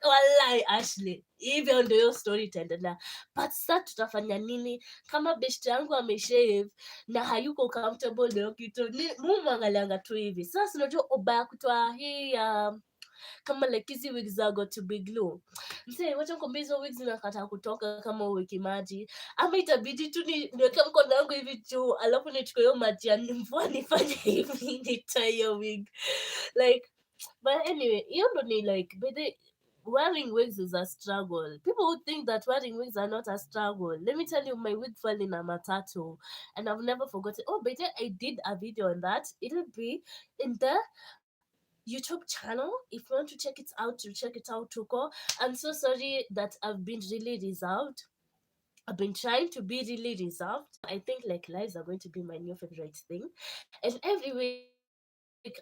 Speaker 1: wallahi Ashley, hivyo ndio hiyo story itaendelea. But sasa tutafanya nini kama best yangu ameshave na hayuko comfortable na hiyo kitu? Mungu angalianga tu hivi. Sasa unajua ubaya kutoa hii kama like hizi wigs za got to be glue. Msee, wacha nikwambie hizo wigs zinakataa kutoka kama uweki maji. Ama itabidi tu niweke mkono wangu hivi juu, alafu nichukue hiyo maji ya mvua nifanye hivi nitoe hiyo wig. Like, but anyway, hiyo ndo ni like, by the wearing wigs is a struggle. People would think that wearing wigs are not a struggle. Let me tell you, my wig fell in a matatu, and I've never forgotten. Oh, but I did a video on that. It'll be in the YouTube channel. If you want to check it out, you check it out, Tuko. I'm so sorry that I've been really reserved. I've been trying to be really reserved. I think like lives are going to be my new favorite thing. And every week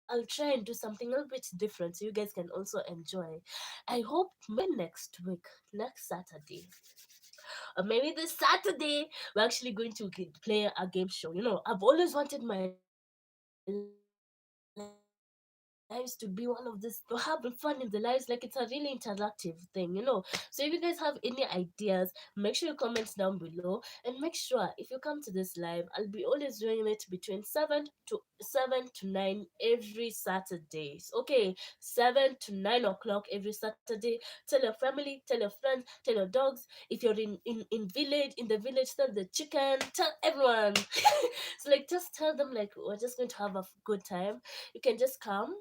Speaker 1: I'll try and do something a little bit different so you guys can also enjoy. I hope maybe next week, next Saturday, or maybe this Saturday, we're actually going to play a game show. You know, I've always wanted my lives to be one of this, to have fun in the lives. Like it's a really interactive thing, you know. So if you guys have any ideas, make sure you comment down below. And make sure if you come to this live, I'll be always doing it between 7 to 9 every Saturdays. Okay, 7 to 9 o'clock every Saturday. Tell your family, tell your friends, tell your dogs. If you're in the village, tell the chicken, tell everyone. So like just tell them like we're just going to have a good time. You can just come.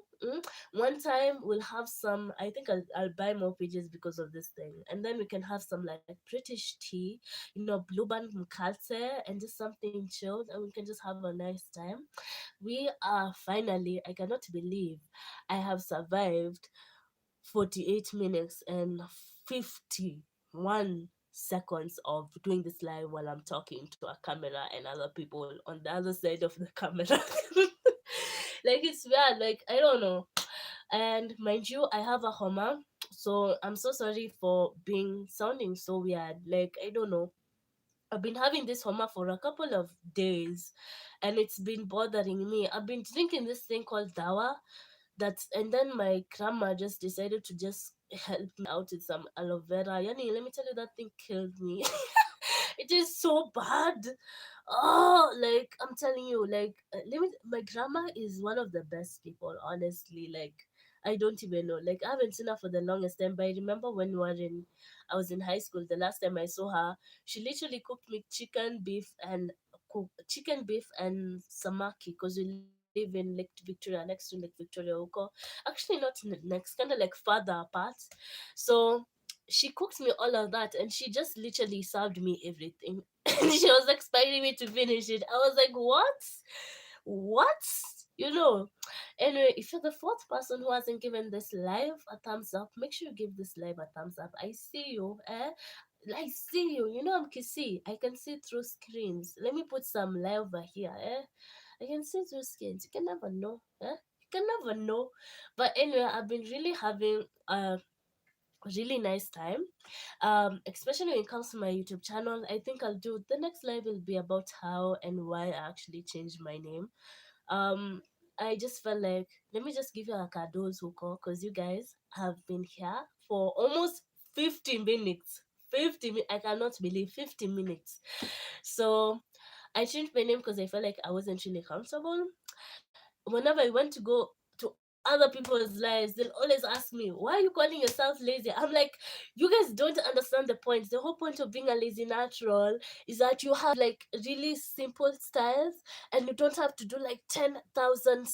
Speaker 1: One time we'll have some. I think I'll buy more pages because of this thing, and then we can have some like British tea, you know, blue band mkate, and just something chilled, and we can just have a nice time. We are finally. I cannot believe I have survived 48 minutes and 51 seconds of doing this live while I'm talking to a camera and other people on the other side of the camera. Like it's weird, like I don't know. And mind you, I have a Homa, so I'm so sorry for being sounding so weird. Like I don't know. I've been having this Homa for a couple of days and it's been bothering me. I've been drinking this thing called Dawa, that's, and then my grandma just decided to just help me out with some aloe vera. Yani, let me tell you, that thing killed me. It is so bad. Oh, like I'm telling you, like let me. My grandma is one of the best people, honestly. Like I don't even know. Like I haven't seen her for the longest time, but I remember when I was in high school. The last time I saw her, she literally cooked me chicken beef and samaki because we live in Lake Victoria, next to Lake Victoria. Huko. Actually, not next, kind of like further apart. So she cooked me all of that, and she just literally served me everything. And she was expecting me to finish it. I was like, what, you know. Anyway, if you're the fourth person who hasn't given this live a thumbs up, make sure you give this live a thumbs up. I see you, I see you. You know I'm kissy. I can see through screens. Let me put some live over here, I can see through screens. You can never know, You can never know. But anyway, I've been really having really nice time. Especially when it comes to my YouTube channel, I think I'll do the next live will be about how and why I actually changed my name. um I just felt like, let me just give you like a dose call, because you guys have been here for almost 50 minutes. I cannot believe 50 minutes. So I changed my name because I felt like I wasn't really comfortable. Whenever I went to go to other people's lives, they'll always ask me, why are you calling yourself lazy? I'm like, you guys don't understand the point. The whole point of being a lazy natural is that you have like really simple styles, and you don't have to do like 10,000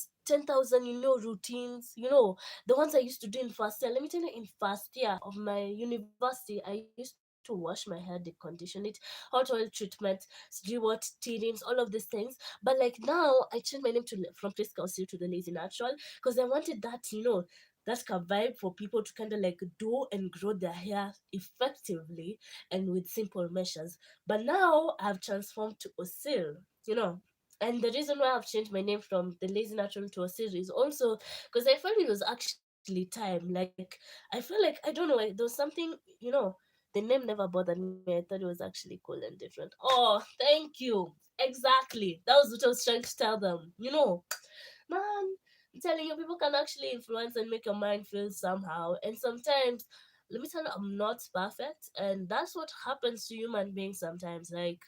Speaker 1: routines, the ones I used to do in first year. Let me tell you, in first year of my university, I used to wash my hair, decondition it, hot oil treatment, do what, tea all of these things. But like now, I changed my name from Priska Osil to the Lazy Natural, because I wanted that, that kind of vibe for people to kind of like do and grow their hair effectively and with simple measures. But now I've transformed to Osil, you know. And the reason why I've changed my name from the Lazy Natural to Osil is also because I felt it was actually time. Like, I feel like, I don't know, like, there was something, the name never bothered me. I thought it was actually cool and different. Oh, thank you. Exactly. That was what I was trying to tell them. Man, I'm telling you, people can actually influence and make your mind feel somehow. And sometimes, let me tell you, I'm not perfect. And that's what happens to human beings sometimes. Like,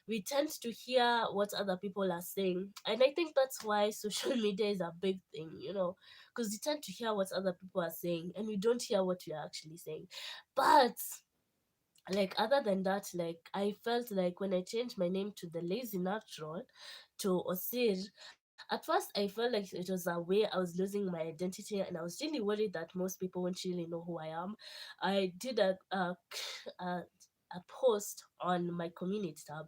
Speaker 1: we tend to hear what other people are saying. And I think that's why social media is a big thing, because you tend to hear what other people are saying and you don't hear what you're actually saying. But like, other than that, like, I felt like when I changed my name to the Lazy Natural to Osir, at first I felt like it was a way I was losing my identity, and I was really worried that most people won't really know who I am. I did a a post on my community tab,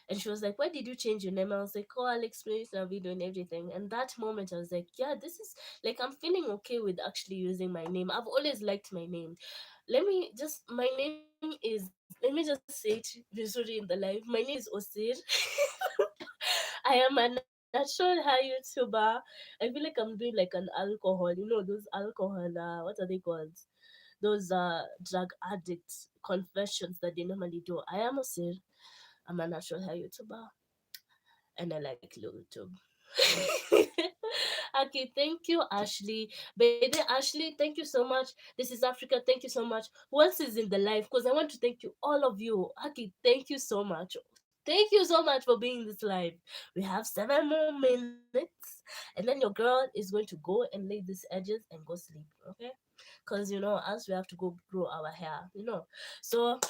Speaker 1: and she was like, why did you change your name? I was like, oh, I'll explain it in a video and everything. And that moment I was like, yeah, this is like, I'm feeling okay with actually using my name. I've always liked my name. My name is, let me just say it visually in the live. My name is Osir. I am a natural hair YouTuber. I feel like I'm doing like an alcohol, those alcohol, what are they called? Those drug addict confessions that they normally do. I am Osir. I'm a natural hair YouTuber, and I like YouTube. Okay, thank you, Ashley. By the Ashley, thank you so much. This is Africa. Thank you so much. Who else is in the live? Because I want to thank you, all of you. Okay, thank you so much. Thank you so much for being in this live. We have 7 more minutes, and then your girl is going to go and lay these edges and go sleep. Okay, because us, we have to go grow our hair. So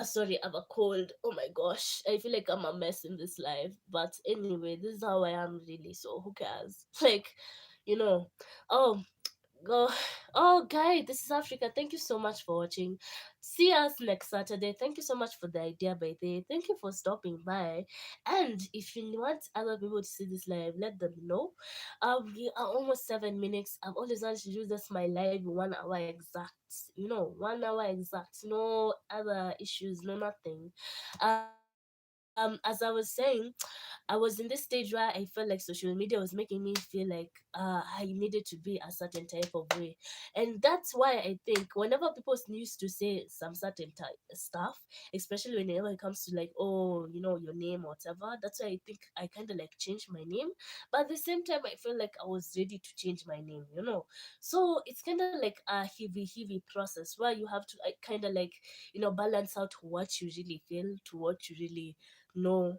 Speaker 1: sorry, I have a cold. Oh my gosh. I feel like I'm a mess in this life. But anyway, this is how I am really, so who cares? Like, you know. Oh, go. Oh, guy, this is Africa. Thank you so much for watching. See us next Saturday. Thank you so much for the idea, by the way. Thank you for stopping by. And if you want other people to see this live, let them know. We are almost 7 minutes. I've always wanted to do this my live 1 hour exact. 1 hour exact. No other issues, no nothing. As I was saying, I was in this stage where I felt like social media was making me feel like I needed to be a certain type of way. And that's why I think whenever people used to say some certain type stuff, especially whenever it comes to like, oh, your name or whatever, that's why I think I kind of like changed my name. But at the same time, I felt like I was ready to change my name. So it's kind of like a heavy process where you have to like kind of like, balance out what you really feel to what you really know.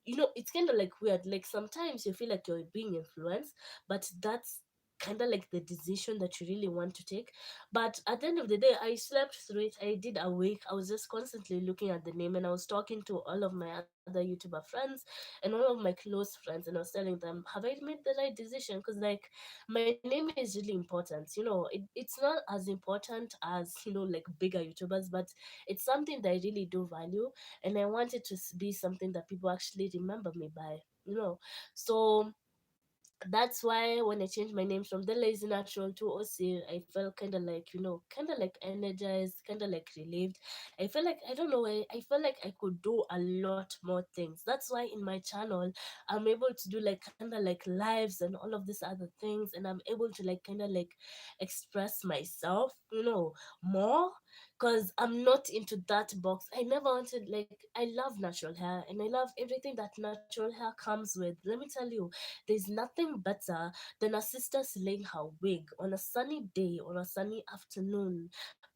Speaker 1: It's kind of like weird. Like sometimes you feel like you're being influenced, but that's kind of like the decision that you really want to take. But at the end of the day, I slept through it. I did awake. I was just constantly looking at the name, and I was talking to all of my other YouTuber friends and all of my close friends, and I was telling them, have I made the right decision? Because like my name is really important. It's not as important as like bigger YouTubers, but it's something that I really do value, and I want it to be something that people actually remember me by. So That's why when I changed my name from the Lazy Natural to OC, I felt kind of like, kind of like energized, kind of like relieved. I feel like, I don't know, I feel like I could do a lot more things. That's why in my channel, I'm able to do like kind of like lives and all of these other things, and I'm able to like kind of like express myself, more, because I'm not into that box. I never wanted, like, I love natural hair and I love everything that natural hair comes with. Let me tell you, there's nothing better than a sister slaying her wig on a sunny day or a sunny afternoon.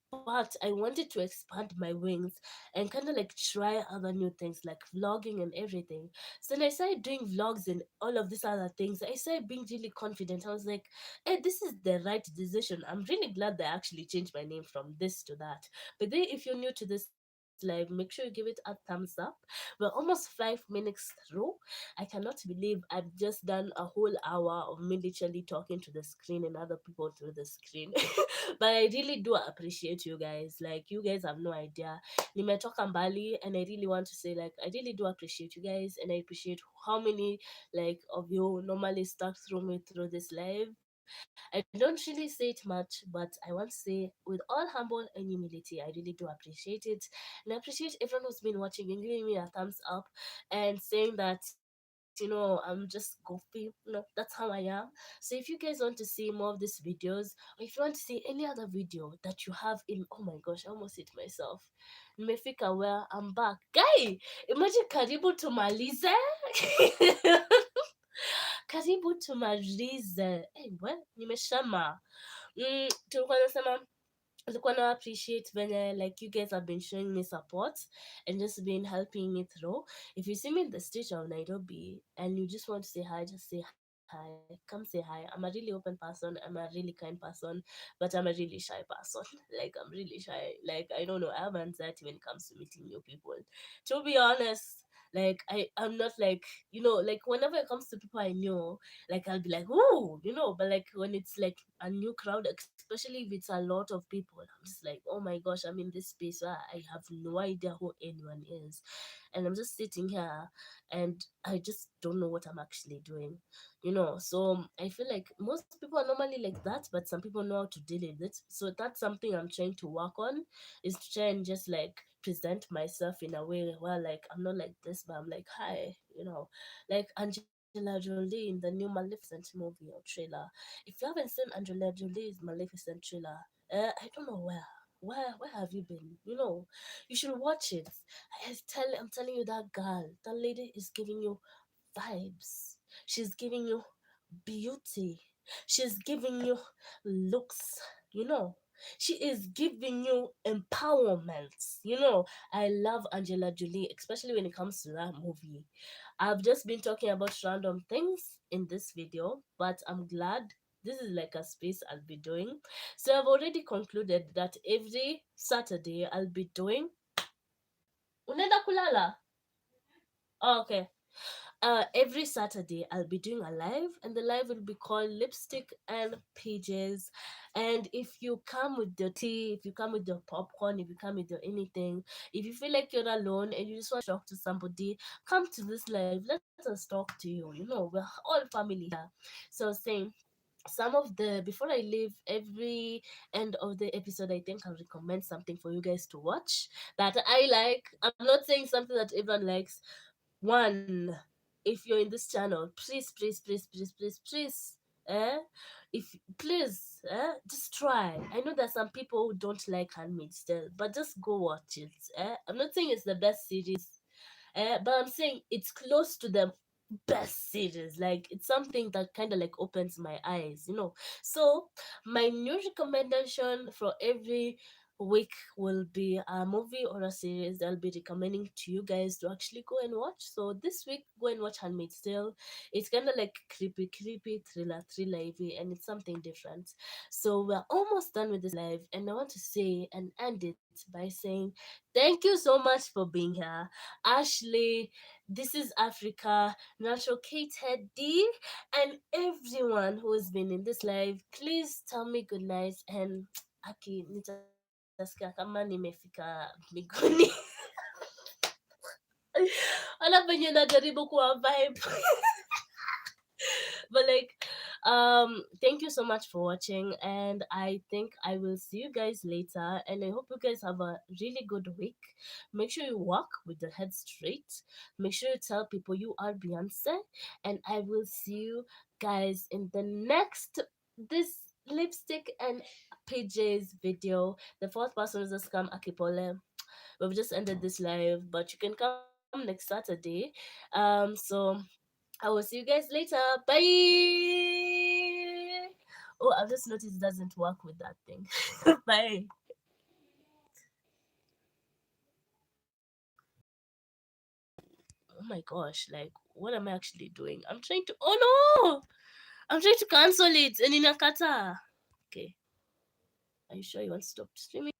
Speaker 1: But I wanted to expand my wings and kind of like try other new things like vlogging and everything. So then I started doing vlogs and all of these other things. I started being really confident. I was like, hey, this is the right decision. I'm really glad that I actually changed my name from this to that. But then if you're new to this live, make sure you give it a thumbs up. We're almost 5 minutes through. I cannot believe I've just done a whole hour of me literally talking to the screen and other people through the screen. But I really do appreciate you guys. Like, you guys have no idea. Nimetoka mbali, and I really want to say, like, I really do appreciate you guys, and I appreciate how many like of you normally stuck through me through this live. I don't really say it much, but I want to say with all humble and humility, I really do appreciate it. And I appreciate everyone who's been watching and giving me a thumbs up and saying that, I'm just goofy. That's how I am. So if you guys want to see more of these videos, or if you want to see any other video that you have in, oh my gosh, I almost hit myself. Nimefika where I'm back. Guy, imagine karibu tumalize. Karibu tumalize. Hey, what? Nimeshama. Tulikuwa nasema, tulikuwa na appreciate venye like you guys have been showing me support and just been helping me through. If you see me in the street of Nairobi and you just want to say hi, just say hi. Come say hi. I'm a really open person. I'm a really kind person, but I'm a really shy person. Like, I'm really shy. Like, I don't know. I have anxiety when it comes to meeting new people. To be honest, like, I'm not like, like whenever it comes to people I know, like I'll be like, ooh, but like when it's like a new crowd, especially if it's a lot of people, I'm just like, oh my gosh, I'm in this space where I have no idea who anyone is. And I'm just sitting here and I just don't know what I'm actually doing. So I feel like most people are normally like that, but some people know how to deal with it. So that's something I'm trying to work on, is to try and just like present myself in a way where like I'm not like this, but I'm like, hi, like Angela Jolie in the new Maleficent movie or trailer. If you haven't seen Angela Jolie's Maleficent trailer, I don't know where have you been? You should watch it. I'm telling you, that girl, that lady is giving you vibes. She's giving you beauty. She's giving you looks, you know. She is giving you empowerment. I love Angela Jolie, especially when it comes to that movie. I've just been talking about random things in this video, but I'm glad this is like a space I'll be doing. So I've already concluded that every Saturday I'll be doing. Unaenda kulala? Oh, okay. Every Saturday I'll be doing a live, and the live will be called Lipstick and Pages. And if you come with your tea, if you come with your popcorn, if you come with your anything, if you feel like you're alone and you just want to talk to somebody, come to this live. Let us talk to you. We're all family here. So saying, some of the before I leave every end of the episode, I think I'll recommend something for you guys to watch that I like. I'm not saying something that everyone likes. One, if you're in this channel, please, if please, just try. I know there's some people who don't like Handmaid's Tale, but just go watch it. I'm not saying it's the best series, but I'm saying it's close to the best series. Like, it's something that kind of like opens my eyes. So my new recommendation for every week will be a movie or a series that I'll be recommending to you guys to actually go and watch. So this week, go and watch Handmaid's Tale. It's kind of like creepy, thriller, and it's something different. So we're almost done with this live, and I want to say and end it by saying thank you so much for being here. Ashley, this is Africa, Natural Kate Teddy, and everyone who has been in this live. Please tell me good night, and Aki, nitasikia kama nimefika mbinguni. Wala venye najaribu kuwa vibe. But like, Thank you so much for watching, and I think I will see you guys later, and I hope you guys have a really good week. Make sure you walk with the head straight. Make sure you tell people you are Beyonce, and I will see you guys in the next this lipstick and PJs video. The fourth person is a scam Akipole. We've just ended this live, but you can come next Saturday. So I will see you guys later. Bye. Oh, I've just noticed it doesn't work with that thing. Bye. Oh my gosh, like what am I actually doing? I'm trying to oh no! I'm trying to cancel it and inakata. Okay. Are you sure you want to stop streaming?